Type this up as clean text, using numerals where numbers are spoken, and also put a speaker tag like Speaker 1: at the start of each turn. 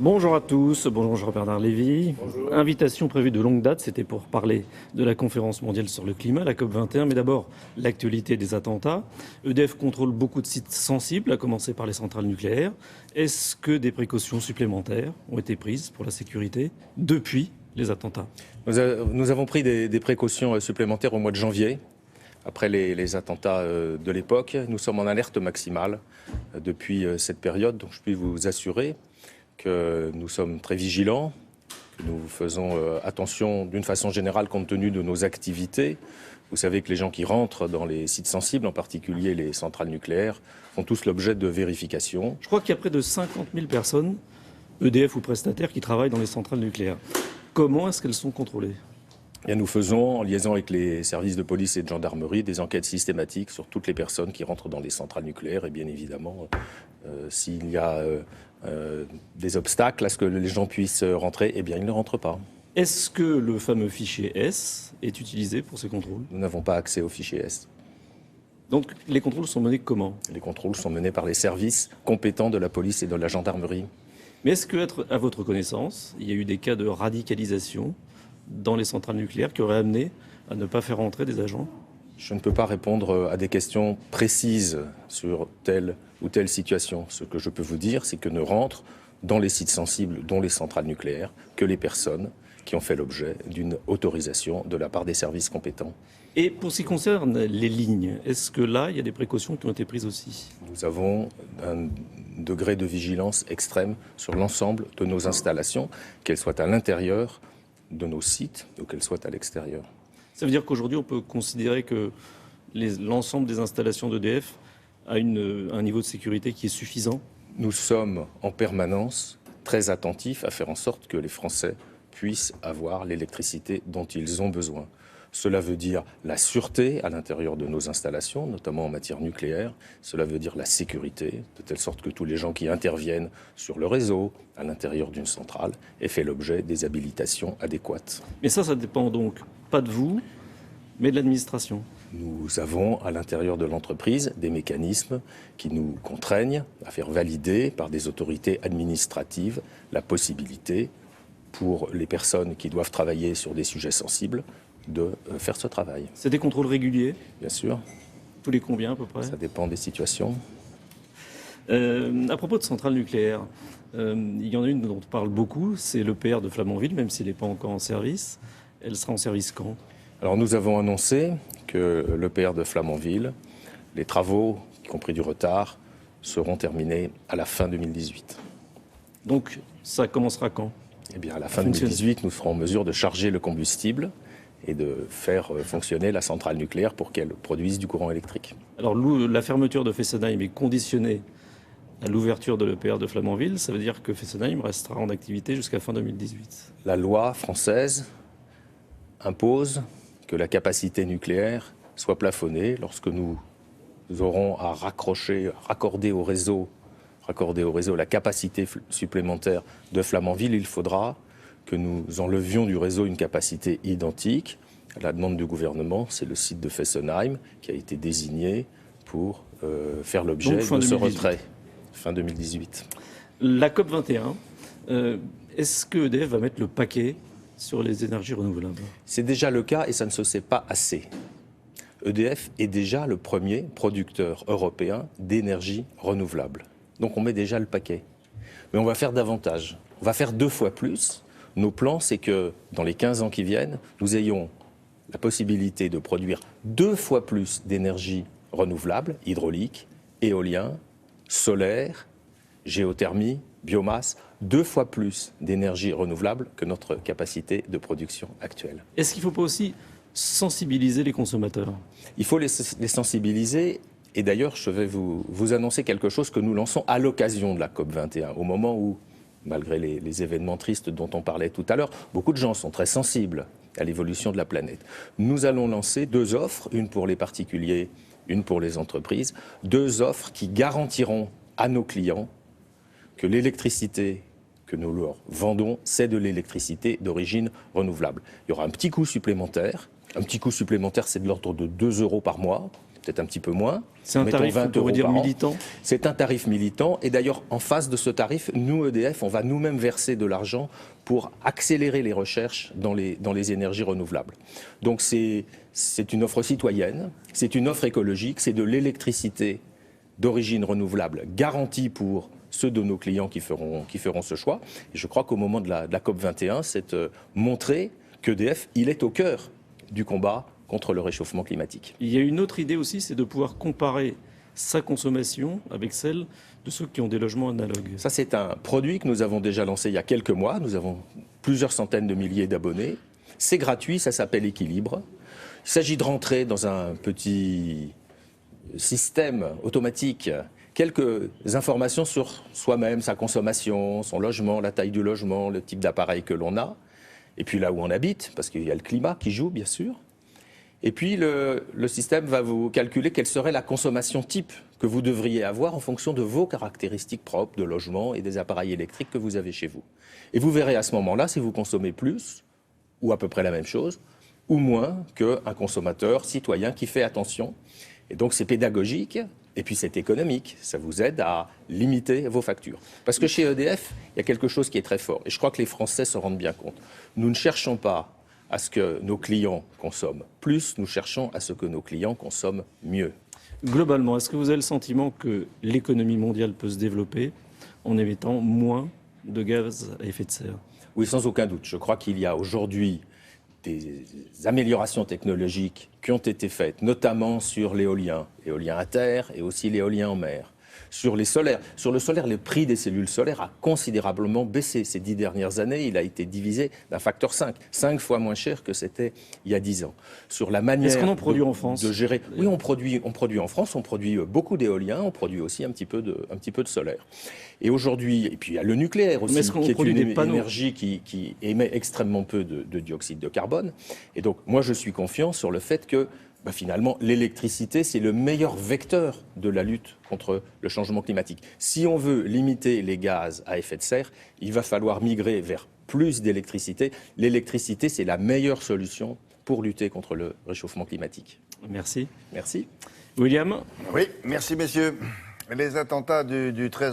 Speaker 1: Bonjour à tous, bonjour Jean-Bernard Lévy.
Speaker 2: Bonjour.
Speaker 1: Invitation prévue de longue date, c'était pour parler de la conférence mondiale sur le climat, la COP21, mais d'abord l'actualité des attentats. EDF contrôle beaucoup de sites sensibles, à commencer par les centrales nucléaires. Est-ce que des précautions supplémentaires ont été prises pour la sécurité depuis les attentats?
Speaker 2: Nous avons pris des précautions supplémentaires au mois de janvier. Après les attentats de l'époque, nous sommes en alerte maximale depuis cette période. Donc je puis vous assurer que nous sommes très vigilants, que nous faisons attention d'une façon générale compte tenu de nos activités. Vous savez que les gens qui rentrent dans les sites sensibles, en particulier les centrales nucléaires, font tous l'objet de vérifications.
Speaker 1: Je crois qu'il y a près de 50 000 personnes, EDF ou prestataires, qui travaillent dans les centrales nucléaires. Comment est-ce qu'elles sont contrôlées?
Speaker 2: Et nous faisons, en liaison avec les services de police et de gendarmerie, des enquêtes systématiques sur toutes les personnes qui rentrent dans les centrales nucléaires. Et bien évidemment, s'il y a des obstacles à ce que les gens puissent rentrer, eh bien ils ne rentrent pas.
Speaker 1: Est-ce que le fameux fichier S est utilisé pour ces contrôles?
Speaker 2: Nous n'avons pas accès au fichier S.
Speaker 1: Donc les contrôles sont menés comment?
Speaker 2: Les contrôles sont menés par les services compétents de la police et de la gendarmerie.
Speaker 1: Mais est-ce que, à votre connaissance, il y a eu des cas de radicalisation dans les centrales nucléaires qui auraient amené à ne pas faire entrer des agents?
Speaker 2: Je ne peux pas répondre à des questions précises sur telle ou telle situation. Ce que je peux vous dire, c'est que ne rentrent dans les sites sensibles, dont les centrales nucléaires, que les personnes qui ont fait l'objet d'une autorisation de la part des services compétents.
Speaker 1: Et pour ce qui concerne les lignes, est-ce que là, il y a des précautions qui ont été prises aussi?
Speaker 2: Nous avons un degré de vigilance extrême sur l'ensemble de nos installations, qu'elles soient à l'intérieur de nos sites ou qu'elles soient à l'extérieur.
Speaker 1: Ça veut dire qu'aujourd'hui, on peut considérer que l'ensemble des installations d'EDF a un niveau de sécurité qui est suffisant?
Speaker 2: Nous sommes en permanence très attentifs à faire en sorte que les Français puissent avoir l'électricité dont ils ont besoin. Cela veut dire la sûreté à l'intérieur de nos installations, notamment en matière nucléaire. Cela veut dire la sécurité, de telle sorte que tous les gens qui interviennent sur le réseau, à l'intérieur d'une centrale, aient fait l'objet des habilitations adéquates.
Speaker 1: Mais ça dépend donc pas de vous, mais de l'administration.
Speaker 2: Nous avons à l'intérieur de l'entreprise des mécanismes qui nous contraignent à faire valider par des autorités administratives la possibilité pour les personnes qui doivent travailler sur des sujets sensibles de faire ce travail.
Speaker 1: C'est des contrôles réguliers?
Speaker 2: Bien sûr.
Speaker 1: Tous les combien à peu près?
Speaker 2: Ça dépend des situations.
Speaker 1: À propos de centrales nucléaires, il y en a une dont on parle beaucoup, c'est l'EPR de Flamanville, même s'il n'est pas encore en service. Elle sera en service quand?
Speaker 2: Alors nous avons annoncé que l'EPR de Flamanville, les travaux, y compris du retard, seront terminés à la fin 2018.
Speaker 1: Donc ça commencera quand?
Speaker 2: Eh bien, à la fin 2018, nous serons en mesure de charger le combustible et de faire fonctionner la centrale nucléaire pour qu'elle produise du courant électrique.
Speaker 1: Alors la fermeture de Fessenheim est conditionnée à l'ouverture de l'EPR de Flamanville. Ça veut dire que Fessenheim restera en activité jusqu'à fin 2018.
Speaker 2: La loi française impose que la capacité nucléaire soit plafonnée lorsque nous aurons à raccorder au réseau la capacité supplémentaire de Flamanville. Il faudra que nous enlevions du réseau une capacité identique. À la demande du gouvernement, c'est le site de Fessenheim qui a été désigné pour faire l'objet de ce retrait. Fin 2018.
Speaker 1: La COP21, est-ce que EDF va mettre le paquet sur les énergies renouvelables?
Speaker 2: C'est déjà le cas et ça ne se sait pas assez. EDF est déjà le premier producteur européen d'énergie renouvelable. Donc on met déjà le paquet. Mais on va faire davantage. On va faire 2 fois plus. Nos plans, c'est que dans les 15 ans qui viennent, nous ayons la possibilité de produire 2 fois plus d'énergie renouvelable, hydraulique, éolien, solaire, géothermie, biomasse, 2 fois plus d'énergie renouvelable que notre capacité de production actuelle.
Speaker 1: Est-ce qu'il ne faut pas aussi sensibiliser les consommateurs?
Speaker 2: Il faut les sensibiliser. Et d'ailleurs, je vais vous annoncer quelque chose que nous lançons à l'occasion de la COP21, au moment où, malgré les événements tristes dont on parlait tout à l'heure, beaucoup de gens sont très sensibles à l'évolution de la planète. Nous allons lancer 2 offres, une pour les particuliers, une pour les entreprises, 2 offres qui garantiront à nos clients que l'électricité que nous leur vendons, c'est de l'électricité d'origine renouvelable. Il y aura un petit coût supplémentaire. Un petit coût supplémentaire, c'est de l'ordre de 2 € par mois. peut-être un petit peu moins.
Speaker 1: C'est un
Speaker 2: mettons
Speaker 1: tarif,
Speaker 2: 20
Speaker 1: on pourrait
Speaker 2: euros
Speaker 1: dire,
Speaker 2: par an.
Speaker 1: militant.
Speaker 2: C'est un tarif militant. Et d'ailleurs, en face de ce tarif, nous, EDF, on va nous-mêmes verser de l'argent pour accélérer les recherches dans les énergies renouvelables. Donc c'est une offre citoyenne, c'est une offre écologique, c'est de l'électricité d'origine renouvelable garantie pour ceux de nos clients qui feront ce choix. Et je crois qu'au moment de la COP21, c'est montrer qu'EDF, il est au cœur du combat contre le réchauffement climatique.
Speaker 1: Il y a une autre idée aussi, c'est de pouvoir comparer sa consommation avec celle de ceux qui ont des logements analogues.
Speaker 2: Ça, c'est un produit que nous avons déjà lancé il y a quelques mois. Nous avons plusieurs centaines de milliers d'abonnés. C'est gratuit, ça s'appelle Équilibre. Il s'agit de rentrer dans un petit système automatique quelques informations sur soi-même, sa consommation, son logement, la taille du logement, le type d'appareil que l'on a, et puis là où on habite, parce qu'il y a le climat qui joue, bien sûr. Et puis le système va vous calculer quelle serait la consommation type que vous devriez avoir en fonction de vos caractéristiques propres de logement et des appareils électriques que vous avez chez vous. Et vous verrez à ce moment-là si vous consommez plus, ou à peu près la même chose, ou moins qu'un consommateur citoyen qui fait attention. Et donc c'est pédagogique, et puis c'est économique. Ça vous aide à limiter vos factures. Parce que chez EDF, il y a quelque chose qui est très fort. Et je crois que les Français se rendent bien compte. Nous ne cherchons pas à ce que nos clients consomment plus, nous cherchons à ce que nos clients consomment mieux.
Speaker 1: Globalement, est-ce que vous avez le sentiment que l'économie mondiale peut se développer en émettant moins de gaz à effet de serre ?
Speaker 2: Oui, sans aucun doute. Je crois qu'il y a aujourd'hui des améliorations technologiques qui ont été faites, notamment sur l'éolien à terre et aussi l'éolien en mer. Sur les solaires. Sur le solaire, le prix des cellules solaires a considérablement baissé. Ces 10 dernières années, il a été divisé d'un facteur 5. 5 fois moins cher que c'était il y a 10 ans. Sur la manière
Speaker 1: Est-ce qu'on en produit en France ?
Speaker 2: de gérer. Oui, on produit en France, on produit beaucoup d'éolien, on produit aussi un petit peu de solaire. Et aujourd'hui, et puis il y a le nucléaire aussi, qui est une énergie qui émet extrêmement peu de dioxyde de carbone. Et donc, moi, je suis confiant sur le fait que finalement, l'électricité, c'est le meilleur vecteur de la lutte contre le changement climatique. Si on veut limiter les gaz à effet de serre, il va falloir migrer vers plus d'électricité. L'électricité, c'est la meilleure solution pour lutter contre le réchauffement climatique.
Speaker 1: Merci.
Speaker 2: Merci.
Speaker 1: William ?
Speaker 3: Oui, merci messieurs. Les attentats du 13